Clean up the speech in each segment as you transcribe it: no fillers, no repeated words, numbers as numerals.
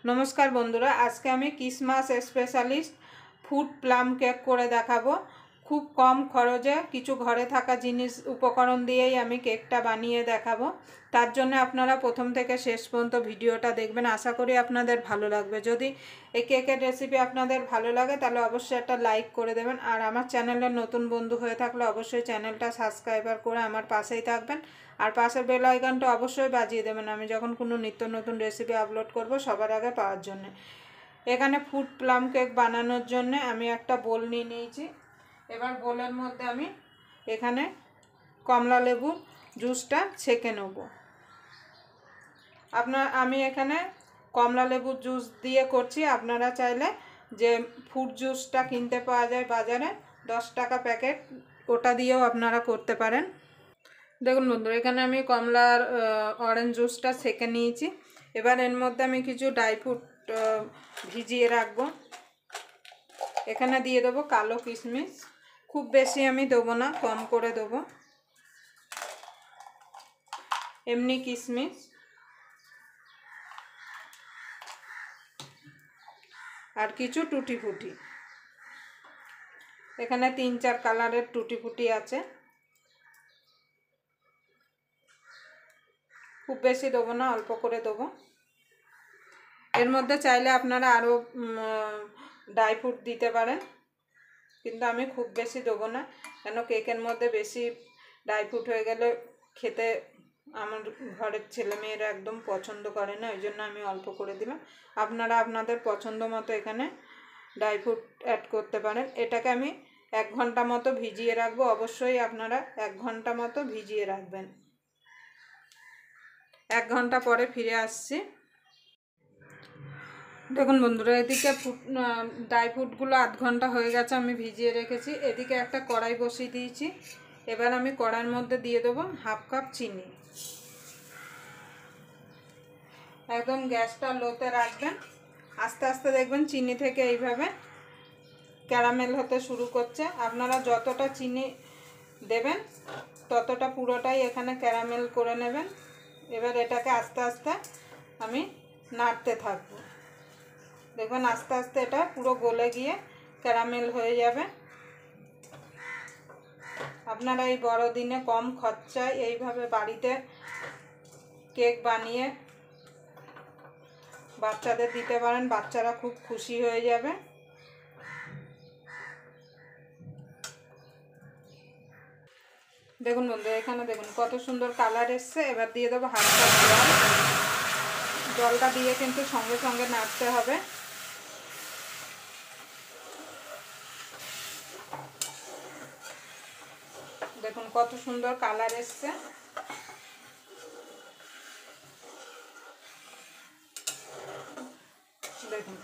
নমস্কার বন্ধুরা, আজকে আমি Christmas specialist food plum cake করে দেখাবো। খুব কম খরচে কিছু ঘরে থাকা জিনিস উপকরণ দিয়েই আমি কেকটা বানিয়ে দেখাবো। তার জন্য আপনারা প্রথম থেকে শেষ পর্যন্ত ভিডিওটা দেখবেন। আশা করি আপনাদের ভালো লাগবে। যদি এই কেকের রেসিপি আপনাদের ভালো লাগে তাহলে অবশ্যই একটা লাইক করে দেবেন। আর আমার চ্যানেলের নতুন বন্ধু হয়ে থাকলে অবশ্যই চ্যানেলটা সাবস্ক্রাইবার করে আমার পাশেই থাকবেন। আর পাশের বেল আইকনটা অবশ্যই বাজিয়ে দেবেন, আমি যখন কোনো নিত্য নতুন রেসিপি আপলোড করব সবার আগে পাওয়ার জন্য। এখানে ফুড প্লাম কেক বানানোর জন্য আমি একটা বোল নিয়ে নিয়েছি। এবার বোলের মধ্যে আমি এখানে কমলা লেবুর জুসটা ছেঁকে নেব। আমি এখানে কমলা লেবুর জুস দিয়ে করছি। আপনারা চাইলে যে ফ্রুট জুসটা কিনতে পাওয়া যায় বাজারে 10 টাকা প্যাকেট, ওটা দিয়েও আপনারা করতে পারেন। দেখুন বন্ধুরা, এখানে আমি কমলার অরেঞ্জ জুসটা ছেঁকে নিয়েছি। এবার এর মধ্যে আমি কিছু ড্রাই ফ্রুট ভিজিয়ে রাখবো। এখানে দিয়ে দেবো কালো কিশমিশ, খুব বেশি আমি দেবো না, কম করে দেবো। এমনি কিশমিশ আর কিছু টুটি ফুটি। এখানে 3-4 কালারের টুটি ফুটি আছে, খুব বেশি দেবো না, অল্প করে দেবো। এর মধ্যে চাইলে আপনারা আরও ড্রাই ফ্রুট দিতে পারেন, কিন্তু আমি খুব বেশি দেবো না, কেন কেকের মধ্যে বেশি ড্রাই ফ্রুট হয়ে গেলে খেতে আমার ঘরের ছেলেমেয়েরা একদম পছন্দ করে না, ওই জন্য আমি অল্প করে দিলাম। আপনারা আপনাদের পছন্দ মতো এখানে ড্রাই ফ্রুট অ্যাড করতে পারেন। এটাকে আমি 1 ঘন্টা মতো ভিজিয়ে রাখবো। অবশ্যই আপনারা 1 ঘন্টা মতো ভিজিয়ে রাখবেন। 1 ঘন্টা পরে ফিরে আসছি। দেখুন বন্ধুরা, এদিকে ড্রাই ফ্রুটগুলো 1/2 ঘন্টা হয়ে গেছে, আমি ভিজিয়ে রেখেছি। এদিকে একটা কড়াই বসিয়ে দিয়েছি। এবার আমি কড়াইয়ের মধ্যে দিয়ে দেবো 1/2 কাপ চিনি। একদম গ্যাসটা লোতে রাখবেন। আস্তে আস্তে দেখবেন চিনি থেকে এইভাবে ক্যারামেল হতে শুরু করছে। আপনারা যতটা চিনি দেবেন ততটা পুরোটাই এখানে ক্যারামেল করে নেবেন। এবার এটাকে আস্তে আস্তে আমি নাড়তে থাকবো। দেখবেন আস্তে আস্তে এটা পুরো গলে গিয়ে ক্যারামেল হয়ে যাবে। আপনারা এই বড়দিনে কম খরচায় এইভাবে বাড়িতে কেক বানিয়ে বাচ্চাদের দিতে পারেন, বাচ্চারা খুব খুশি হয়ে যাবে। দেখুন বন্ধু, এখানে দেখুন কত সুন্দর কালার এসছে। এবার দিয়ে দেবো 1/2 কাপ জল। জলটা দিয়ে কিন্তু সঙ্গে সঙ্গে নাড়তে হবে। দেখুন কত সুন্দর কালার এসছে। দেখুন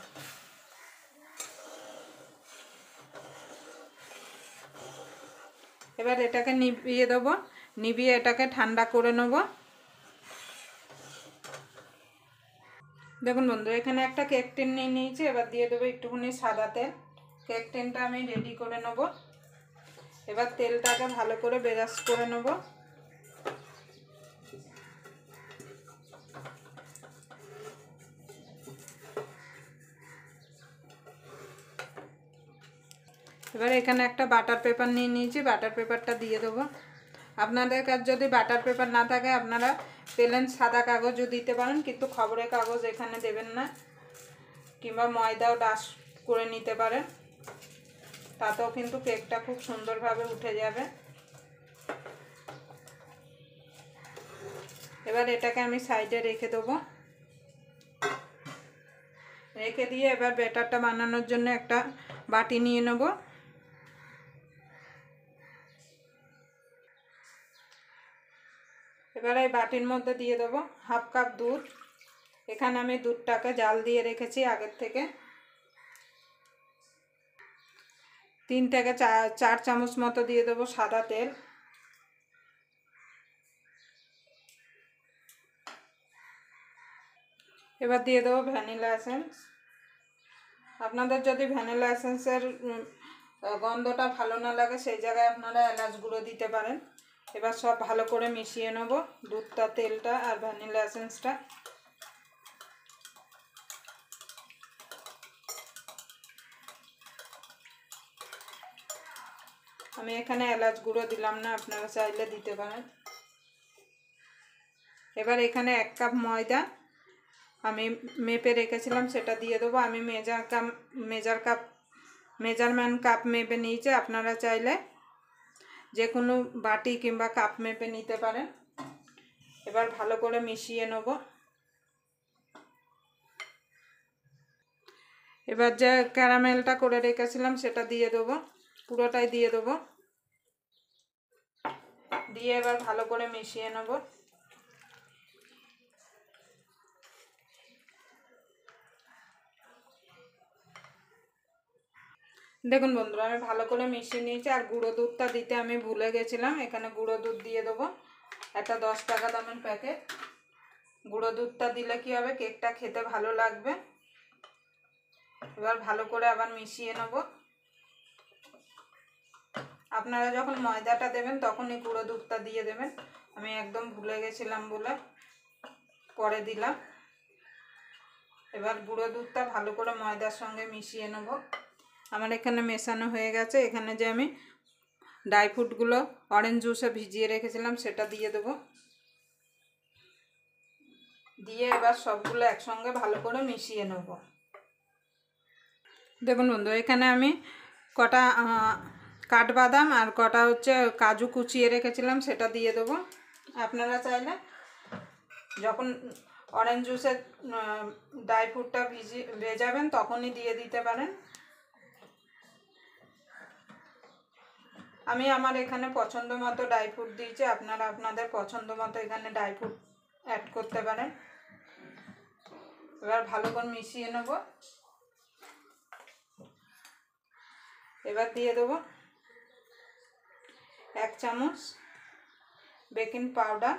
এবার এটাকে নিভিয়ে দেবো। নিভিয়ে এটাকে ঠান্ডা করে নেব। দেখুন বন্ধু, এখানে একটা কেক টিন নিয়ে নিয়েছি। এবার দিয়ে দেবো একটুখানি সাদা তেল। কেক টিনটা আমি রেডি করে নেব। এবার তেলটাকে ভালো করে ব্রাশ করে নেব। এবার এখানে একটা বাটার পেপার নিয়ে নিয়েছি, বাটার পেপারটা দিয়ে দেবো। আপনাদের কাছে যদি বাটার পেপার না থাকে আপনারা প্লেন সাদা কাগজও দিতে পারেন, কিন্তু খবরের কাগজ এখানে দেবেন না। কিংবা ময়দাও ডাস্ট করে নিতে পারেন, তাতেও কিন্তু কেকটা খুব সুন্দরভাবে উঠে যাবে। এবার এটাকে আমি সাইডে রেখে দেবো। রেখে দিয়ে এবার ব্যাটারটা বানানোর জন্য একটা বাটি নিয়ে নেব। এবার এই বাটির মধ্যে দিয়ে দেবো 1/2 কাপ দুধ। এখানে আমি দুধটাকে জাল দিয়ে রেখেছি আগের থেকে। 3 থেকে 4 চামচ মতো দিয়ে দেবো সাদা তেল। এবার দিয়ে দেবো ভ্যানিলা এসেন্স। আপনাদের যদি ভ্যানিলা এসেন্সের গন্ধটা ভালো না লাগে সেই জায়গায় আপনারা এলাচ গুঁড়ো দিতে পারেন। এবার সব ভালো করে মিশিয়ে নেব, দুধটা, তেলটা আর ভ্যানিলা এসেন্সটা। দেখুন বন্ধু, এখানে একটা বাটার পেপার নিয়ে নিয়েছি, বাটার পেপারটা দিয়ে দেবো। আপনাদের কাছে যদি বাটার পেপার না থাকে আপনারা প্লেন সাদা কাগজও দিতে পারেন, কিন্তু খবরের কাগজ এখানে দেবেন না। কিংবা ময়দাও ডাস্ট করে নিতে পারেন, তাতেও কিন্তু কেকটা খুব সুন্দরভাবে উঠে যাবে। এবার এটাকে আমি সাইডে রেখে দেবো। আমি এখানে এলাচ গুঁড়ো দিলাম না, আপনারা চাইলে দিতে পারেন। এবার এখানে 1 কাপ ময়দা আমি মেপে রেখেছিলাম সেটা দিয়ে দেবো। আমি মেজারমেন্ট কাপ মেপে নিয়েছি, আপনারা চাইলে যে কোনো বাটি কিংবা কাপ মেপে নিতে পারেন। এবার ভালো করে মিশিয়ে নেব। এবার যে ক্যারামেলটা করে রেখেছিলাম সেটা দিয়ে দেবো, পুরোটাই দিয়ে দেবো। দিয়ে এবার ভালো করে মিশিয়ে নেব। দেখুন বন্ধুরা, আমি ভালো করে মিশিয়ে নিয়েছি। আর গুঁড়ো দুধটা দিতে আমি ভুলে গেছিলাম, এখানে গুঁড়ো দুধ দিয়ে দেবো, একটা 10 টাকা দামের প্যাকেট। গুঁড়ো দুধটা দিলে কি হবে, কেকটা খেতে ভালো লাগবে। এবার ভালো করে আবার মিশিয়ে নেব। আপনারা যখন ময়দাটা দেবেন তখনই গুঁড়ো দুধটা দিয়ে দেবেন, আমি একদম ভুলে গেছিলাম বলে পরে দিলাম। এবার গুঁড়ো দুধটা ভালো করে ময়দার সঙ্গে মিশিয়ে নেব। আমার এখানে মেশানো হয়ে গেছে। এখানে যে আমি ড্রাই ফ্রুটগুলো অরেঞ্জ জুসে ভিজিয়ে রেখেছিলাম সেটা দিয়ে দেবো। দিয়ে এবার সবগুলো একসঙ্গে ভালো করে মিশিয়ে নেব। দেখুন বন্ধু, এখানে আমি কটা কাঠবাদাম আর কটা হচ্ছে কাজু কুচিয়ে রেখেছিলাম সেটা দিয়ে দেবো। আপনারা চাইলে যখন অরেঞ্জ জুসের ড্রাই ফ্রুটটা ভেজাবেন তখনই দিয়ে দিতে পারেন। আমি আমার এখানে পছন্দ মতো ড্রাই ফ্রুট দিয়েছি, আপনারা আপনাদের পছন্দ মতো এখানে ড্রাই ফ্রুট অ্যাড করতে পারেন। এবার ভালো করে মিশিয়ে নেব। এবার দিয়ে দেবো 1 চামচ বেকিং পাউডার,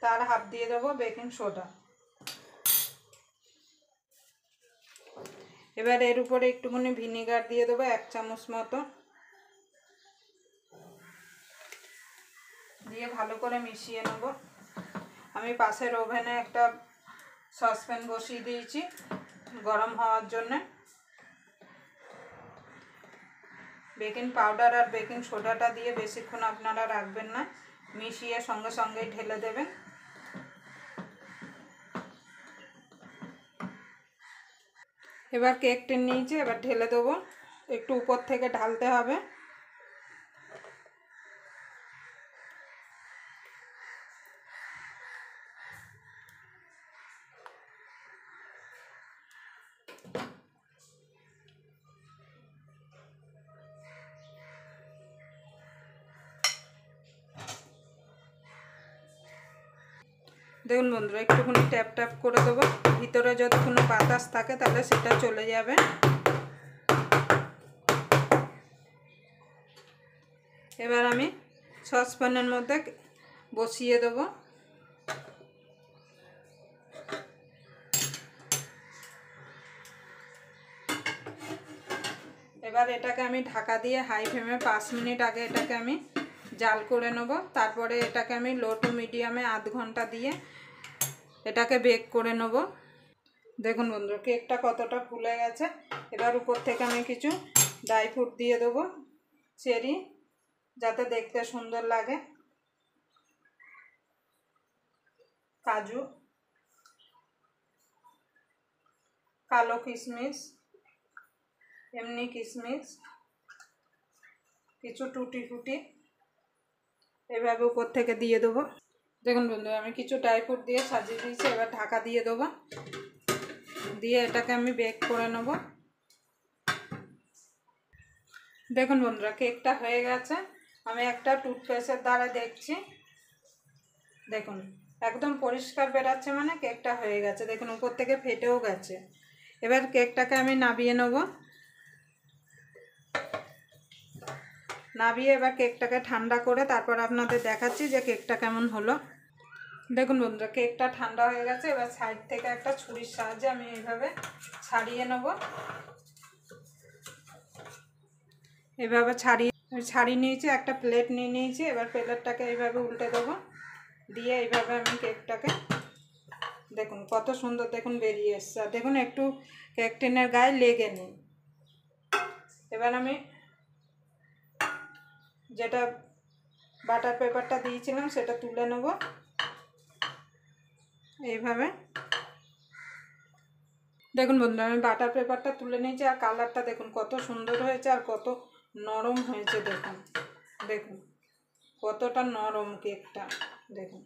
তার হাফ দিয়ে দেবো বেকিং সোডা। এবার এর উপরে একটুখানি ভিনিগার দিয়ে দেবো 1 চামচ মতো, দিয়ে ভালো করে মিশিয়ে নেব। আমি পাশের ওভেনে একটা সসপ্যান বসিয়ে দিয়েছি গরম হওয়ার জন্যে। বেকিং পাউডার আর বেকিং সোডাটা দিয়ে বেশিক্ষণ আপনারা রাখবেন না, মিশিয়ে সঙ্গে সঙ্গেই ঢেলে দেবেন। এবার কেক টিন নিয়েছি, এবার ঢেলে দেবো। একটু উপর থেকে ঢালতে হবে। দেখুন বন্ধুরা, একটুখানি ট্যাপ ট্যাপ করে দেবো, ভিতরে যদি কোনো বাতাস থাকে তাহলে সেটা চলে যাবে। এবার আমি সসপ্যানের মধ্যে বসিয়ে দেবো। এবার এটাকে আমি ঢাকা দিয়ে হাই ফ্লেমে 5 মিনিট আগে এটাকে আমি জাল করে নেব। তারপরে এটাকে আমি লো টু মিডিয়ামে আধ ঘন্টা দিয়ে এটাকে বেক করে নেব। দেখুন বন্ধুরা, কেকটা কতটা ফুলে গেছে। এবার উপর থেকে আমি কিছু ড্রাই ফ্রুট দিয়ে দেবো, চেরি, যাতে দেখতে সুন্দর লাগে, কাজু, কালো কিশমিশ, এমনি কিশমিশ, কিছু টুটি ফুটি এভাবে উপর থেকে দিয়ে দেবো। দেখুন বন্ধুরা, আমি কিছু ড্রাই ফ্রুট দিয়ে সাজিয়ে দিয়েছি। এবার ঢাকা দিয়ে দেবো, দিয়ে এটাকে আমি বেক করে নেব। দেখুন বন্ধুরা, কেকটা হয়ে গেছে। আমি একটা টুথপেস্টের দ্বারা দেখছি, দেখুন একদম পরিষ্কার বেরাচ্ছে, মানে কেকটা হয়ে গেছে। দেখুন উপর থেকে ফেটেও গেছে। এবার কেকটাকে আমি নাবিয়ে নেব। নাবিয়ে এবার কেকটাকে ঠান্ডা করে তারপর আপনাদের দেখাচ্ছি যে কেকটা কেমন হলো। দেখুন বন্ধুরা, কেকটা ঠান্ডা হয়ে গেছে। এবার সাইড থেকে একটা ছুরির সাহায্যে আমি এইভাবে ছাড়িয়ে নেব। এভাবে ছাড়িয়ে নিয়েছি, একটা প্লেট নিয়ে নিয়েছি। এবার প্লেটটাকে এইভাবে উল্টে দেবো, দিয়ে এইভাবে আমি কেকটাকে দেখুন কত সুন্দর দেখুন বেরিয়ে এসছে। আর দেখুন একটু কেক টিনের গায়ে লেগে নেই। এবার আমি যেটা বাটার পেপারটা দিয়েছিলাম সেটা তুলে নেব এইভাবে। দেখুন বন্ধুরা আমি বাটার পেপারটা তুলে নিয়েছি, আর কালারটা দেখুন কত সুন্দর হয়েছে আর কত নরম হয়েছে। দেখুন দেখুন কতটা নরম কেকটা দেখুন।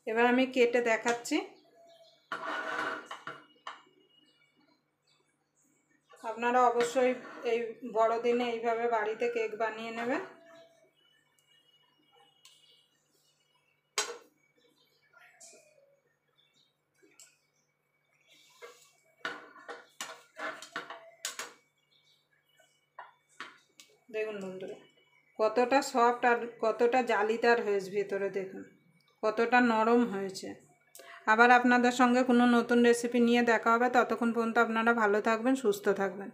এবার আমি কেটে দেখাচ্ছি। আপনারা অবশ্যই এই বড়দিনে এইভাবে বাড়িতে কেক বানিয়ে নেবেন। দেখুন বন্ধুরা কতটা সফট আর কতটা জালিদার হয়েছে ভেতরে, দেখুন কতটা নরম হয়েছে। আবার আপনাদের সঙ্গে কোনো নতুন রেসিপি নিয়ে দেখা হবে। ততক্ষণ পর্যন্ত আপনারা ভালো থাকবেন, সুস্থ থাকবেন।